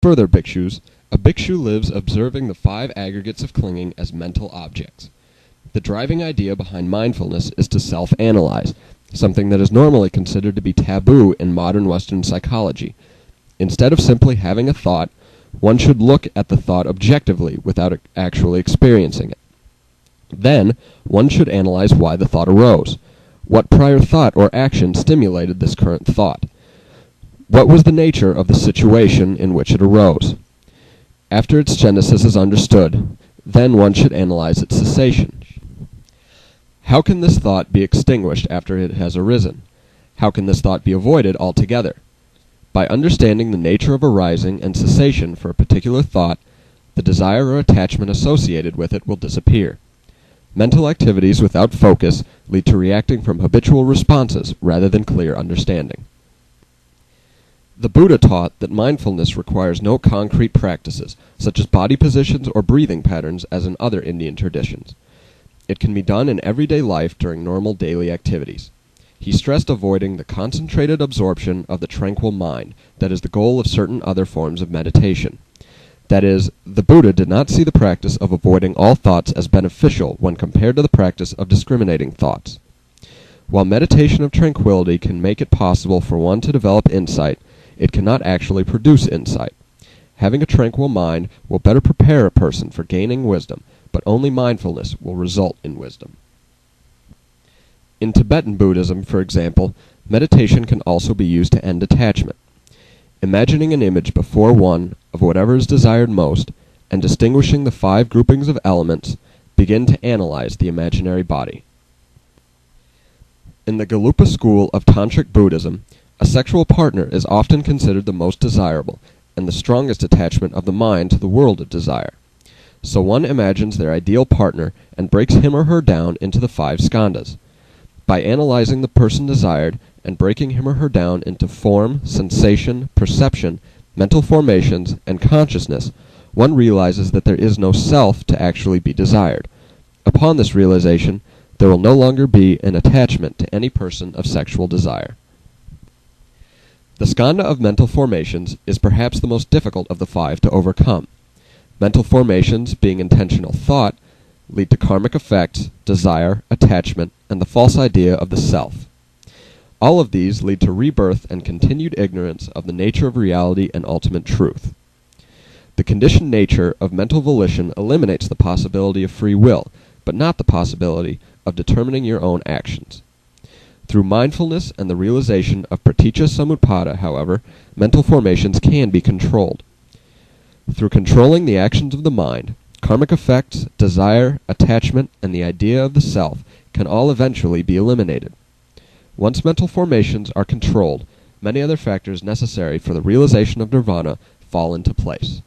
Further bhikshus, a bhikshu lives observing the five aggregates of clinging as mental objects. The driving idea behind mindfulness is to self-analyze, something that is normally considered to be taboo in modern Western psychology. Instead of simply having a thought, one should look at the thought objectively without actually experiencing it. Then, one should analyze why the thought arose. What prior thought or action stimulated this current thought? What was the nature of the situation in which it arose? After its genesis is understood, then one should analyze its cessation. How can this thought be extinguished after it has arisen? How can this thought be avoided altogether? By understanding the nature of arising and cessation for a particular thought, the desire or attachment associated with it will disappear. Mental activities without focus lead to reacting from habitual responses rather than clear understanding. The Buddha taught that mindfulness requires no concrete practices, such as body positions or breathing patterns as in other Indian traditions. It can be done in everyday life during normal daily activities. He stressed avoiding the concentrated absorption of the tranquil mind that is the goal of certain other forms of meditation. That is, the Buddha did not see the practice of avoiding all thoughts as beneficial when compared to the practice of discriminating thoughts. While meditation of tranquility can make it possible for one to develop insight, it cannot actually produce insight. Having a tranquil mind will better prepare a person for gaining wisdom, but only mindfulness will result in wisdom. In Tibetan Buddhism, for example, meditation can also be used to end attachment. Imagining an image before one of whatever is desired most, and distinguishing the five groupings of elements, begin to analyze the imaginary body. In the Gelugpa school of Tantric Buddhism, a sexual partner is often considered the most desirable, and the strongest attachment of the mind to the world of desire. So one imagines their ideal partner and breaks him or her down into the five skandhas. By analyzing the person desired and breaking him or her down into form, sensation, perception, mental formations, and consciousness, one realizes that there is no self to actually be desired. Upon this realization, there will no longer be an attachment to any person of sexual desire. The skandha of mental formations is perhaps the most difficult of the five to overcome. Mental formations, being intentional thought, lead to karmic effects, desire, attachment, and the false idea of the self. All of these lead to rebirth and continued ignorance of the nature of reality and ultimate truth. The conditioned nature of mental volition eliminates the possibility of free will, but not the possibility of determining your own actions. Through mindfulness and the realization of praticca samutpada, however, mental formations can be controlled. Through controlling the actions of the mind, karmic effects, desire, attachment, and the idea of the self can all eventually be eliminated. Once mental formations are controlled, many other factors necessary for the realization of nirvana fall into place.